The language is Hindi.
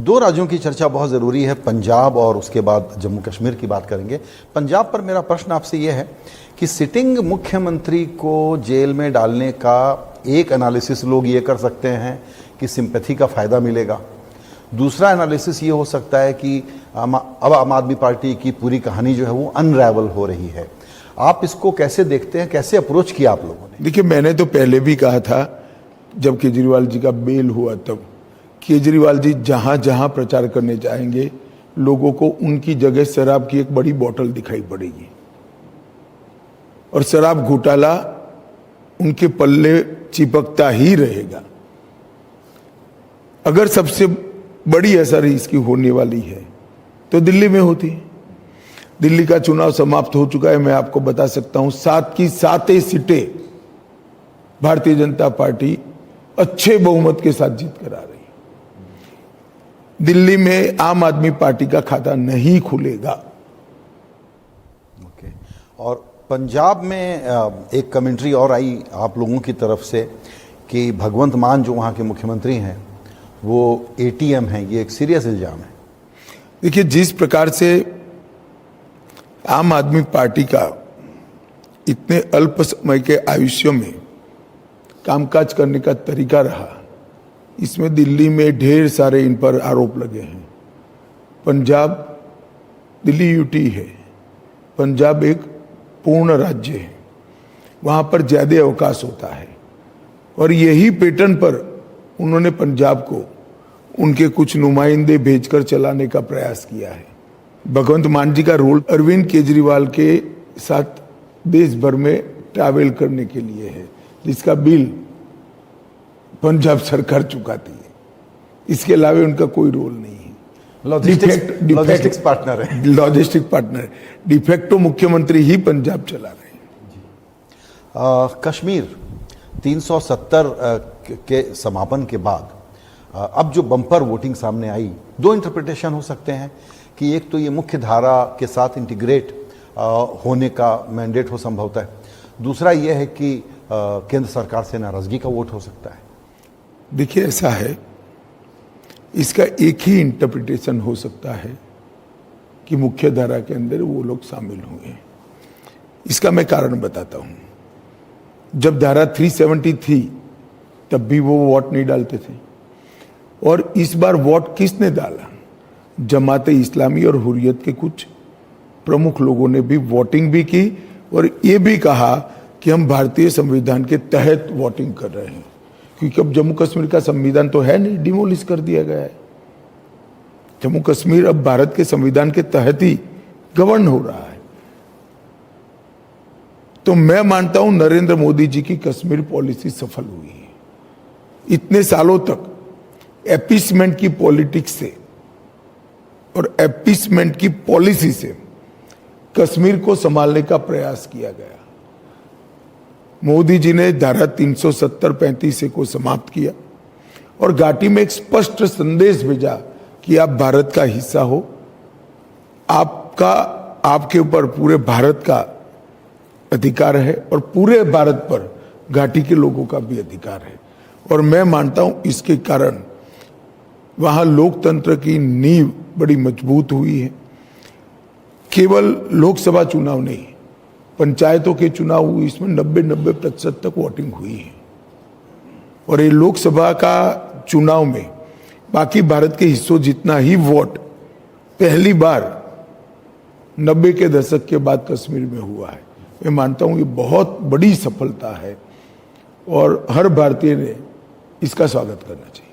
दो राज्यों की चर्चा बहुत ज़रूरी है, पंजाब और उसके बाद जम्मू कश्मीर की बात करेंगे। पंजाब पर मेरा प्रश्न आपसे यह है कि सिटिंग मुख्यमंत्री को जेल में डालने का एक एनालिसिस लोग ये कर सकते हैं कि सिंपैथी का फ़ायदा मिलेगा। दूसरा एनालिसिस ये हो सकता है कि अब आम आदमी पार्टी की पूरी कहानी जो है वो अनरैवल हो रही है। आप इसको कैसे देखते हैं, कैसे अप्रोच किया आप लोगों ने? देखिए, मैंने तो पहले भी कहा था जब केजरीवाल जी का बेल हुआ तब, केजरीवाल जी जहां जहां प्रचार करने जाएंगे लोगों को उनकी जगह शराब की एक बड़ी बोतल दिखाई पड़ेगी और शराब घोटाला उनके पल्ले चिपकता ही रहेगा। अगर सबसे बड़ी असर इसकी होने वाली है तो दिल्ली में होती है। दिल्ली का चुनाव समाप्त हो चुका है, मैं आपको बता सकता हूं 7 की 7 सीटें भारतीय जनता पार्टी अच्छे बहुमत के साथ जीत कर आ रही है। दिल्ली में आम आदमी पार्टी का खाता नहीं खुलेगा। ओके। और पंजाब में एक कमेंट्री और आई आप लोगों की तरफ से कि भगवंत मान जो वहाँ के मुख्यमंत्री हैं वो एटीएम हैं, ये एक सीरियस इल्जाम है। देखिए, जिस प्रकार से आम आदमी पार्टी का इतने अल्प समय के आयुष्य में कामकाज करने का तरीका रहा, इसमें दिल्ली में ढेर सारे इन पर आरोप लगे हैं। पंजाब, दिल्ली यूटी है, पंजाब एक पूर्ण राज्य है, वहाँ पर ज़्यादा अवकाश होता है और यही पैटर्न पर उन्होंने पंजाब को उनके कुछ नुमाइंदे भेजकर चलाने का प्रयास किया है। भगवंत मान जी का रोल अरविंद केजरीवाल के साथ देश भर में ट्रैवल करने के लिए है, जिसका बिल पंजाब सरकार चुकाती है। इसके अलावा उनका कोई रोल नहीं है। लॉजिस्टिक्स पार्टनर है। लॉजिस्टिक पार्टनर, डिफेक्टो मुख्यमंत्री ही पंजाब चला रहे हैं। कश्मीर 370 के समापन के बाद अब जो बम्पर वोटिंग सामने आई, दो इंटरप्रिटेशन हो सकते हैं कि एक तो ये मुख्य धारा के साथ इंटीग्रेट होने का मैंडेट हो संभवतः, दूसरा ये है कि केंद्र सरकार से नाराजगी का वोट हो सकता है। देखिए, ऐसा है, इसका एक ही इंटरप्रिटेशन हो सकता है कि मुख्य धारा के अंदर वो लोग शामिल हुए। इसका मैं कारण बताता हूं। जब धारा 370 थी तब भी वो वोट नहीं डालते थे और इस बार वोट किसने डाला? जमाते इस्लामी और हुर्रियत के कुछ प्रमुख लोगों ने भी वोटिंग भी की और ये भी कहा कि हम भारतीय संविधान के तहत वोटिंग कर रहे हैं, क्योंकि अब जम्मू कश्मीर का संविधान तो है नहीं, डिमोलिश कर दिया गया है। जम्मू कश्मीर अब भारत के संविधान के तहत ही गवर्न हो रहा है। तो मैं मानता हूं नरेंद्र मोदी जी की कश्मीर पॉलिसी सफल हुई है। इतने सालों तक एपीसमेंट की पॉलिटिक्स से और एपीसमेंट की पॉलिसी से कश्मीर को संभालने का प्रयास किया गया। मोदी जी ने धारा 370-35 को समाप्त किया और घाटी में एक स्पष्ट संदेश भेजा कि आप भारत का हिस्सा हो, आपके ऊपर पूरे भारत का अधिकार है और पूरे भारत पर घाटी के लोगों का भी अधिकार है। और मैं मानता हूं इसके कारण वहां लोकतंत्र की नींव बड़ी मजबूत हुई है। केवल लोकसभा चुनाव नहीं, पंचायतों के चुनाव हुए, इसमें 90% तक वोटिंग हुई है। और ये लोकसभा का चुनाव में बाकी भारत के हिस्सों जितना ही वोट पहली बार 90 के दशक के बाद कश्मीर में हुआ है। मैं मानता हूं ये बहुत बड़ी सफलता है और हर भारतीय ने इसका स्वागत करना चाहिए।